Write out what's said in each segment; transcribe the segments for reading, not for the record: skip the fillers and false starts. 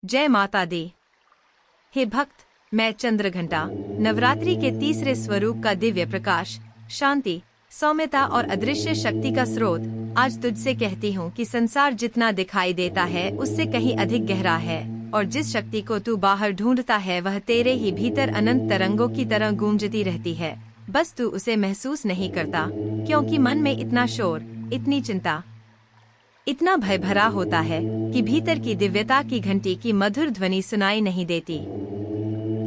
जय माता दी। हे भक्त, मैं चंद्रघंटा, नवरात्रि के तीसरे स्वरूप का दिव्य प्रकाश, शांति, सौम्यता और अदृश्य शक्ति का स्रोत, आज तुझसे कहती हूँ कि संसार जितना दिखाई देता है उससे कहीं अधिक गहरा है, और जिस शक्ति को तू बाहर ढूंढता है वह तेरे ही भीतर अनंत तरंगों की तरह गूंजती रहती है। बस तू उसे महसूस नहीं करता, क्योंकि मन में इतना शोर, इतनी चिंता, इतना भय भरा होता है कि भीतर की दिव्यता की घंटी की मधुर ध्वनि सुनाई नहीं देती।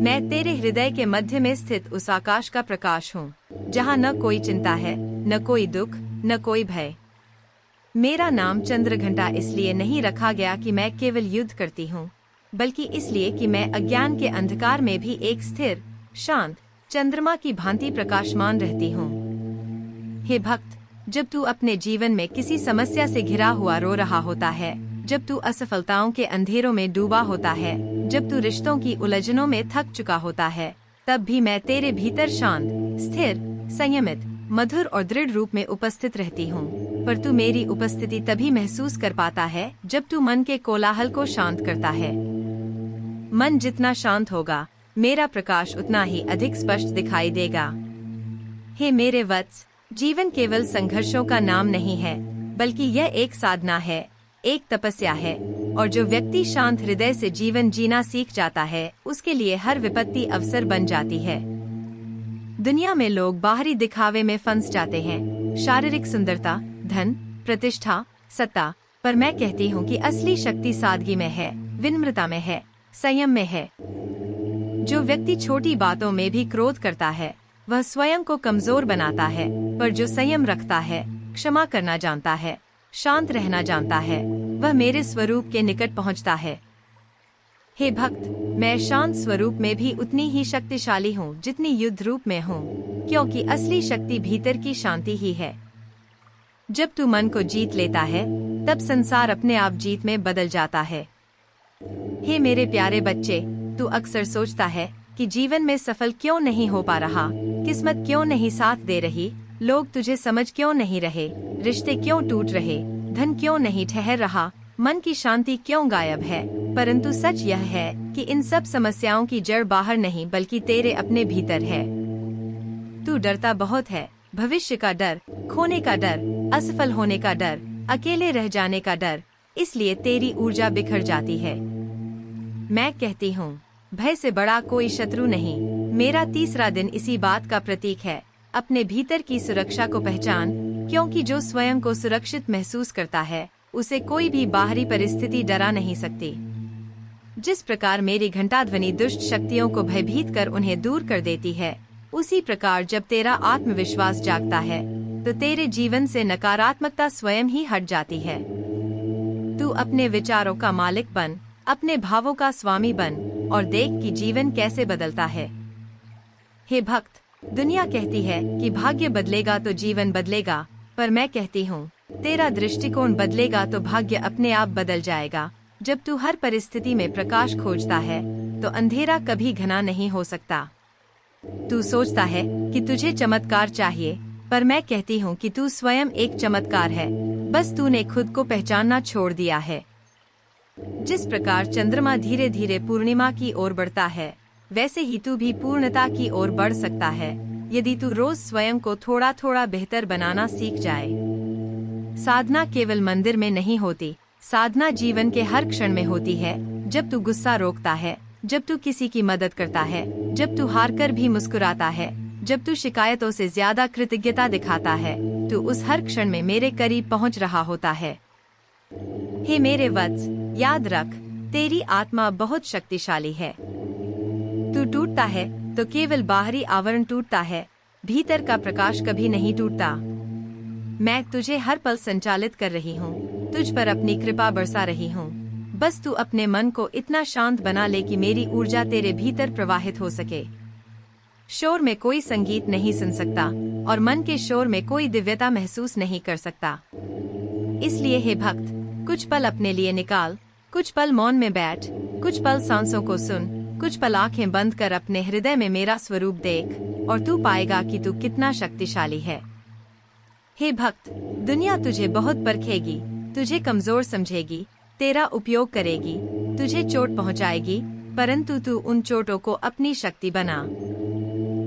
मैं तेरे हृदय के मध्य में स्थित उस आकाश का प्रकाश हूँ, जहाँ न कोई चिंता है, न कोई दुख, न कोई भय। मेरा नाम चंद्रघंटा इसलिए नहीं रखा गया कि मैं केवल युद्ध करती हूँ, बल्कि इसलिए कि मैं अज्ञान के अंधकार में भी एक स्थिर, शांत चंद्रमा की भांति प्रकाशमान रहती हूँ। हे भक्त, जब तू अपने जीवन में किसी समस्या से घिरा हुआ रो रहा होता है, जब तू असफलताओं के अंधेरों में डूबा होता है, जब तू रिश्तों की उलझनों में थक चुका होता है, तब भी मैं तेरे भीतर शांत, स्थिर, संयमित, मधुर और दृढ़ रूप में उपस्थित रहती हूँ। पर तू मेरी उपस्थिति तभी महसूस कर पाता है जब तू मन के कोलाहल को शांत करता है। मन जितना शांत होगा, मेरा प्रकाश उतना ही अधिक स्पष्ट दिखाई देगा। हे मेरे वत्स, जीवन केवल संघर्षों का नाम नहीं है, बल्कि यह एक साधना है, एक तपस्या है, और जो व्यक्ति शांत हृदय से जीवन जीना सीख जाता है, उसके लिए हर विपत्ति अवसर बन जाती है। दुनिया में लोग बाहरी दिखावे में फंस जाते हैं, शारीरिक सुंदरता, धन, प्रतिष्ठा, सत्ता, पर मैं कहती हूँ कि असली शक्ति सादगी में है, विनम्रता में है, संयम में है। जो व्यक्ति छोटी बातों में भी क्रोध करता है, वह स्वयं को कमजोर बनाता है, पर जो संयम रखता है, क्षमा करना जानता है, शांत रहना जानता है, वह मेरे स्वरूप के निकट पहुंचता है। हे भक्त, मैं शांत स्वरूप में भी उतनी ही शक्तिशाली हूँ जितनी युद्ध रूप में हूँ, क्योंकि असली शक्ति भीतर की शांति ही है। जब तू मन को जीत लेता है, तब संसार अपने आप जीत में बदल जाता है। हे मेरे प्यारे बच्चे, तू अक्सर सोचता है कि जीवन में सफल क्यों नहीं हो पा रहा, किस्मत क्यों नहीं साथ दे रही, लोग तुझे समझ क्यों नहीं रहे, रिश्ते क्यों टूट रहे, धन क्यों नहीं ठहर रहा, मन की शांति क्यों गायब है। परंतु सच यह है कि इन सब समस्याओं की जड़ बाहर नहीं बल्कि तेरे अपने भीतर है। तू डरता बहुत है, भविष्य का डर, खोने का डर, असफल होने का डर, अकेले रह जाने का डर, इसलिए तेरी ऊर्जा बिखर जाती है। मैं कहती हूँ, भय से बड़ा कोई शत्रु नहीं। मेरा तीसरा दिन इसी बात का प्रतीक है। अपने भीतर की सुरक्षा को पहचान, क्योंकि जो स्वयं को सुरक्षित महसूस करता है, उसे कोई भी बाहरी परिस्थिति डरा नहीं सकती। जिस प्रकार मेरी घंटा ध्वनि दुष्ट शक्तियों को भयभीत कर उन्हें दूर कर देती है, उसी प्रकार जब तेरा आत्मविश्वास जागता है, तो तेरे जीवन से नकारात्मकता स्वयं ही हट जाती है। तू अपने विचारों का मालिक बन, अपने भावों का स्वामी बन, और देख कि जीवन कैसे बदलता है। हे भक्त, दुनिया कहती है कि भाग्य बदलेगा तो जीवन बदलेगा, पर मैं कहती हूँ, तेरा दृष्टिकोण बदलेगा तो भाग्य अपने आप बदल जाएगा। जब तू हर परिस्थिति में प्रकाश खोजता है, तो अंधेरा कभी घना नहीं हो सकता। तू सोचता है कि तुझे चमत्कार चाहिए, पर मैं कहती हूँ कि तू स्वयं एक चमत्कार है, बस तूने खुद को पहचानना छोड़ दिया है। जिस प्रकार चंद्रमा धीरे धीरे पूर्णिमा की ओर बढ़ता है, वैसे ही तू भी पूर्णता की ओर बढ़ सकता है, यदि तू रोज स्वयं को थोड़ा थोड़ा बेहतर बनाना सीख जाए। साधना केवल मंदिर में नहीं होती, साधना जीवन के हर क्षण में होती है। जब तू गुस्सा रोकता है, जब तू किसी की मदद करता है, जब तू हारकर भी मुस्कुराता है, जब तू शिकायतों से ज्यादा कृतज्ञता दिखाता है, तो उस हर क्षण में मेरे करीब पहुंच रहा होता है। हे मेरे वत्स, याद रख, तेरी आत्मा बहुत शक्तिशाली है। तू टूटता है तो केवल बाहरी आवरण टूटता है, भीतर का प्रकाश कभी नहीं टूटता। मैं तुझे हर पल संचालित कर रही हूँ, तुझ पर अपनी कृपा बरसा रही हूँ। बस तू अपने मन को इतना शांत बना ले कि मेरी ऊर्जा तेरे भीतर प्रवाहित हो सके। शोर में कोई संगीत नहीं सुन सकता, और मन के शोर में कोई दिव्यता महसूस नहीं कर सकता। इसलिए हे भक्त, कुछ पल अपने लिए निकाल, कुछ पल मौन में बैठ, कुछ पल सांसों को सुन, कुछ पल आंखें बंद कर अपने हृदय में मेरा स्वरूप देख, और तू पाएगा कि तू कितना शक्तिशाली है। हे भक्त, दुनिया तुझे बहुत परखेगी, तुझे कमजोर समझेगी, तेरा उपयोग करेगी, तुझे चोट पहुंचाएगी, परंतु तू उन चोटों को अपनी शक्ति बना।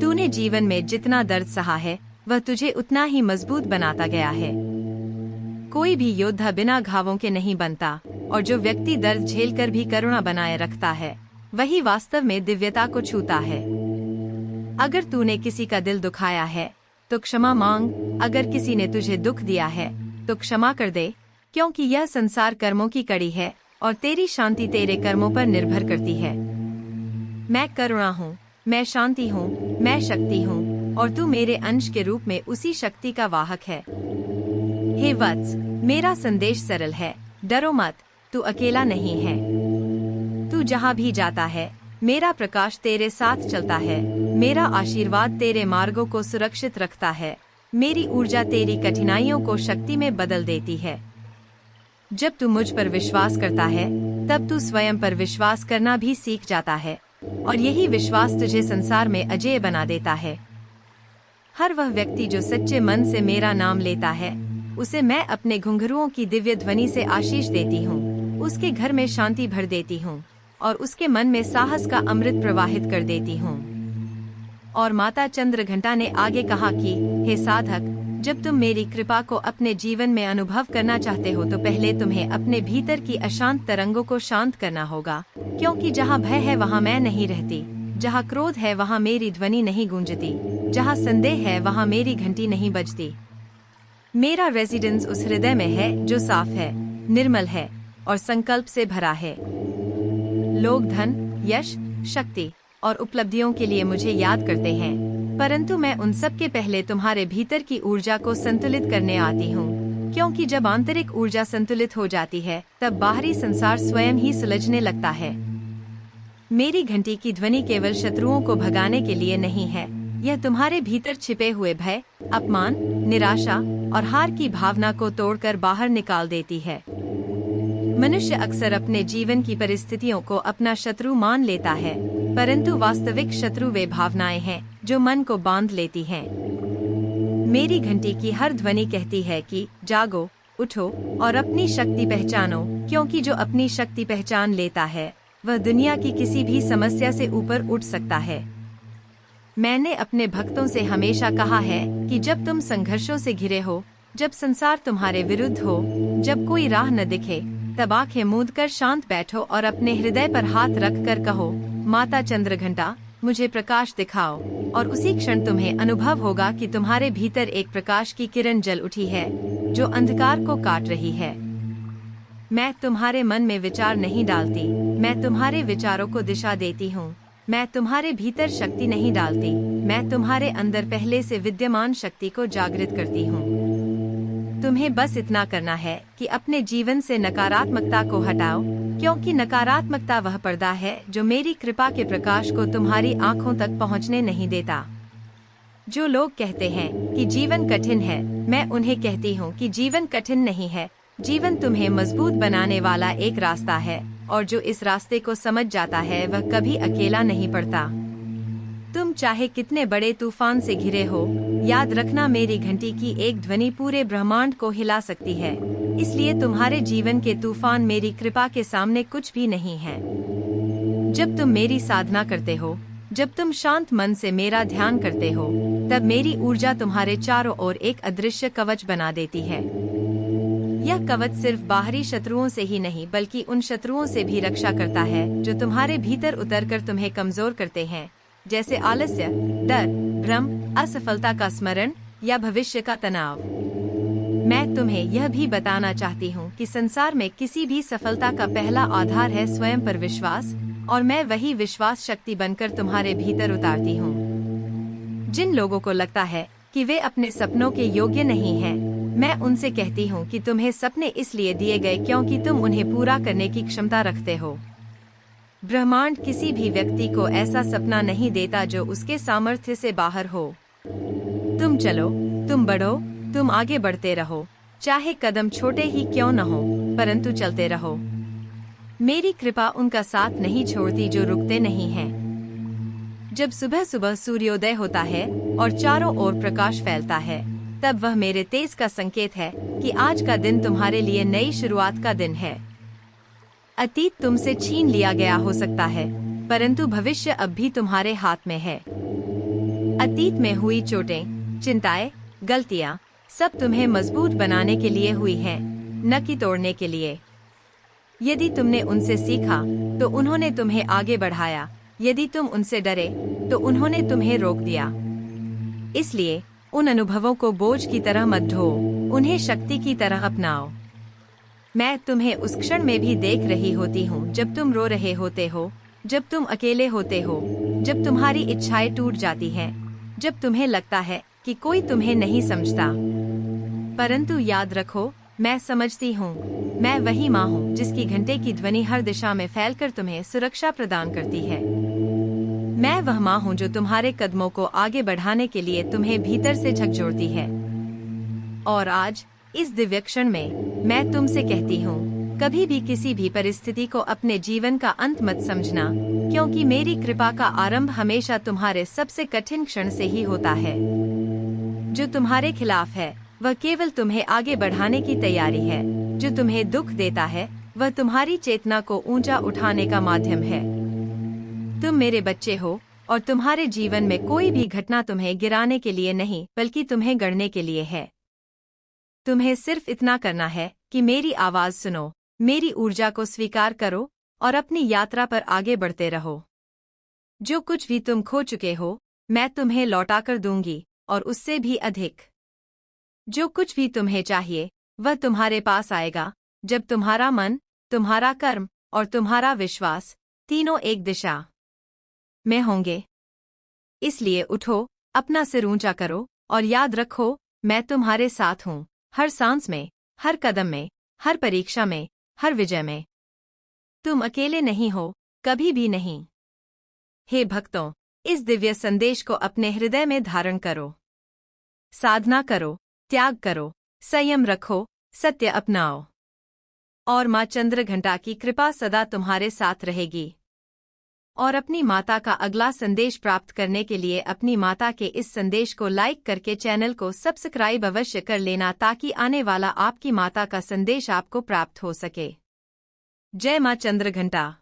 तूने जीवन में जितना दर्द सहा है वह तुझे उतना ही मजबूत बनाता गया है। कोई भी योद्धा बिना घावों के नहीं बनता, और जो व्यक्ति दर्द झेलकर भी करुणा बनाए रखता है वही वास्तव में दिव्यता को छूता है। अगर तूने किसी का दिल दुखाया है तो क्षमा मांग, अगर किसी ने तुझे दुख दिया है तो क्षमा कर दे, क्योंकि यह संसार कर्मों की कड़ी है और तेरी शांति तेरे कर्मों पर निर्भर करती है। मैं करुणा हूँ, मैं शांति हूँ, मैं शक्ति हूँ, और तू मेरे अंश के रूप में उसी शक्ति का वाहक है। हे वत्स, मेरा संदेश सरल है, डरो मत, तू अकेला नहीं है। तू जहाँ भी जाता है मेरा प्रकाश तेरे साथ चलता है, मेरा आशीर्वाद तेरे मार्गों को सुरक्षित रखता है, मेरी ऊर्जा तेरी कठिनाइयों को शक्ति में बदल देती है। जब तू मुझ पर विश्वास करता है तब तू स्वयं पर विश्वास करना भी सीख जाता है, और यही विश्वास तुझे संसार में अजेय बना देता है। हर वह व्यक्ति जो सच्चे मन से मेरा नाम लेता है उसे मैं अपने घुंघरुओं की दिव्य ध्वनि से आशीष देती हूँ, उसके घर में शांति भर देती हूँ और उसके मन में साहस का अमृत प्रवाहित कर देती हूँ। और माता चंद्रघंटा ने आगे कहा कि हे साधक, जब तुम मेरी कृपा को अपने जीवन में अनुभव करना चाहते हो तो पहले तुम्हें अपने भीतर की अशांत तरंगों को शांत करना होगा, क्योंकि जहाँ भय है वहाँ मैं नहीं रहती, जहाँ क्रोध है वहाँ मेरी ध्वनि नहीं गूंजती, जहाँ संदेह है वहाँ मेरी घंटी नहीं बजती। मेरा रेजिडेंस उस हृदय में है जो साफ है, निर्मल है और संकल्प से भरा है। लोग धन, यश, शक्ति और उपलब्धियों के लिए मुझे याद करते हैं, परंतु मैं उन सब के पहले तुम्हारे भीतर की ऊर्जा को संतुलित करने आती हूँ, क्योंकि जब आंतरिक ऊर्जा संतुलित हो जाती है तब बाहरी संसार स्वयं ही सुलझने लगता है। मेरी घंटी की ध्वनि केवल शत्रुओं को भगाने के लिए नहीं है, यह तुम्हारे भीतर छिपे हुए भय, अपमान, निराशा और हार की भावना को तोड़कर बाहर निकाल देती है। मनुष्य अक्सर अपने जीवन की परिस्थितियों को अपना शत्रु मान लेता है, परंतु वास्तविक शत्रु वे भावनाएं हैं जो मन को बांध लेती हैं। मेरी घंटी की हर ध्वनि कहती है कि जागो, उठो और अपनी शक्ति पहचानो, क्योंकि जो अपनी शक्ति पहचान लेता है वह दुनिया की किसी भी समस्या से ऊपर उठ सकता है। मैंने अपने भक्तों से हमेशा कहा है कि जब तुम संघर्षों से घिरे हो, जब संसार तुम्हारे विरुद्ध हो, जब कोई राह न दिखे, तब आंखें मूंद कर शांत बैठो और अपने हृदय पर हाथ रख कर कहो, माता चंद्रघंटा मुझे प्रकाश दिखाओ, और उसी क्षण तुम्हें अनुभव होगा कि तुम्हारे भीतर एक प्रकाश की किरण जल उठी है जो अंधकार को काट रही है। मैं तुम्हारे मन में विचार नहीं डालती, मैं तुम्हारे विचारों को दिशा देती हूँ। मैं तुम्हारे भीतर शक्ति नहीं डालती, मैं तुम्हारे अंदर पहले से विद्यमान शक्ति को जागृत करती हूँ। तुम्हें बस इतना करना है कि अपने जीवन से नकारात्मकता को हटाओ, क्योंकि नकारात्मकता वह पर्दा है जो मेरी कृपा के प्रकाश को तुम्हारी आंखों तक पहुँचने नहीं देता। जो लोग कहते हैं कि जीवन कठिन है, मैं उन्हें कहती हूँ कि जीवन कठिन नहीं है, जीवन तुम्हें मजबूत बनाने वाला एक रास्ता है, और जो इस रास्ते को समझ जाता है वह कभी अकेला नहीं पड़ता। तुम चाहे कितने बड़े तूफान से घिरे हो, याद रखना मेरी घंटी की एक ध्वनि पूरे ब्रह्मांड को हिला सकती है, इसलिए तुम्हारे जीवन के तूफान मेरी कृपा के सामने कुछ भी नहीं है। जब तुम मेरी साधना करते हो, जब तुम शांत मन से मेरा ध्यान करते हो, तब मेरी ऊर्जा तुम्हारे चारों ओर एक अदृश्य कवच बना देती है। यह कवच सिर्फ बाहरी शत्रुओं से ही नहीं बल्कि उन शत्रुओं से भी रक्षा करता है जो तुम्हारे भीतर उतरकर तुम्हें कमजोर करते हैं, जैसे आलस्य, डर, भ्रम, असफलता का स्मरण या भविष्य का तनाव। मैं तुम्हें यह भी बताना चाहती हूँ कि संसार में किसी भी सफलता का पहला आधार है स्वयं पर विश्वास, और मैं वही विश्वास शक्ति बनकर तुम्हारे भीतर उतारती हूँ। जिन लोगों को लगता है कि वे अपने सपनों के योग्य नहीं हैं, मैं उनसे कहती हूँ कि तुम्हें सपने इसलिए दिए गए क्योंकि तुम उन्हें पूरा करने की क्षमता रखते हो। ब्रह्मांड किसी भी व्यक्ति को ऐसा सपना नहीं देता जो उसके सामर्थ्य से बाहर हो। तुम चलो, तुम बढ़ो, तुम आगे बढ़ते रहो, चाहे कदम छोटे ही क्यों न हो, परंतु चलते रहो। मेरी कृपा उनका साथ नहीं छोड़ती जो रुकते नहीं हैं। जब सुबह सुबह सूर्योदय होता है और चारों ओर प्रकाश फैलता है, तब वह मेरे तेज का संकेत है कि आज का दिन तुम्हारे लिए नई शुरुआत का दिन है। अतीत तुमसे छीन लिया गया हो सकता है, परंतु भविष्य अब भी तुम्हारे हाथ में है। अतीत में हुई चोटें, चिंताएं, गलतियां सब तुम्हें मजबूत बनाने के लिए हुई हैं, न कि तोड़ने के लिए। यदि तुमने उनसे सीखा तो उन्होंने तुम्हें आगे बढ़ाया, यदि तुम उनसे डरे तो उन्होंने तुम्हें रोक दिया। इसलिए उन अनुभवों को बोझ की तरह मत ढो, उन्हें शक्ति की तरह अपनाओ। मैं तुम्हें उस क्षण में भी देख रही होती हूँ जब तुम रो रहे होते हो, जब तुम अकेले होते हो, जब तुम्हारी इच्छाएं टूट जाती हैं, जब तुम्हें लगता है कि कोई तुम्हें नहीं समझता। परंतु याद रखो, मैं समझती हूँ। मैं वही माँ हूँ जिसकी घंटे की ध्वनि हर दिशा में फैलकर तुम्हें सुरक्षा प्रदान करती है। मैं वह माँ हूँ जो तुम्हारे कदमों को आगे बढ़ाने के लिए तुम्हें भीतर से झकझोरती है। और आज इस दिव्य क्षण में मैं तुमसे कहती हूँ, कभी भी किसी भी परिस्थिति को अपने जीवन का अंत मत समझना, क्योंकि मेरी कृपा का आरंभ हमेशा तुम्हारे सबसे कठिन क्षण से ही होता है। जो तुम्हारे खिलाफ है वह केवल तुम्हें आगे बढ़ाने की तैयारी है। जो तुम्हें दुख देता है वह तुम्हारी चेतना को ऊंचा उठाने का माध्यम है। तुम मेरे बच्चे हो और तुम्हारे जीवन में कोई भी घटना तुम्हें गिराने के लिए नहीं, बल्कि तुम्हें गढ़ने के लिए है। तुम्हें सिर्फ इतना करना है कि मेरी आवाज सुनो, मेरी ऊर्जा को स्वीकार करो और अपनी यात्रा पर आगे बढ़ते रहो। जो कुछ भी तुम खो चुके हो, मैं तुम्हें लौटाकर दूंगी, और उससे भी अधिक। जो कुछ भी तुम्हें चाहिए वह तुम्हारे पास आएगा, जब तुम्हारा मन, तुम्हारा कर्म और तुम्हारा विश्वास तीनों एक दिशा में होंगे। इसलिए उठो, अपना सिर ऊंचा करो और याद रखो, मैं तुम्हारे साथ हूँ, हर सांस में, हर कदम में, हर परीक्षा में, हर विजय में। तुम अकेले नहीं हो, कभी भी नहीं। हे भक्तों, इस दिव्य संदेश को अपने हृदय में धारण करो। साधना करो, त्याग करो, संयम रखो, सत्य अपनाओ। और माँ चंद्रघंटा की कृपा सदा तुम्हारे साथ रहेगी। और अपनी माता का अगला संदेश प्राप्त करने के लिए अपनी माता के इस संदेश को लाइक करके चैनल को सब्सक्राइब अवश्य कर लेना, ताकि आने वाला आपकी माता का संदेश आपको प्राप्त हो सके। जय माँ चंद्रघंटा।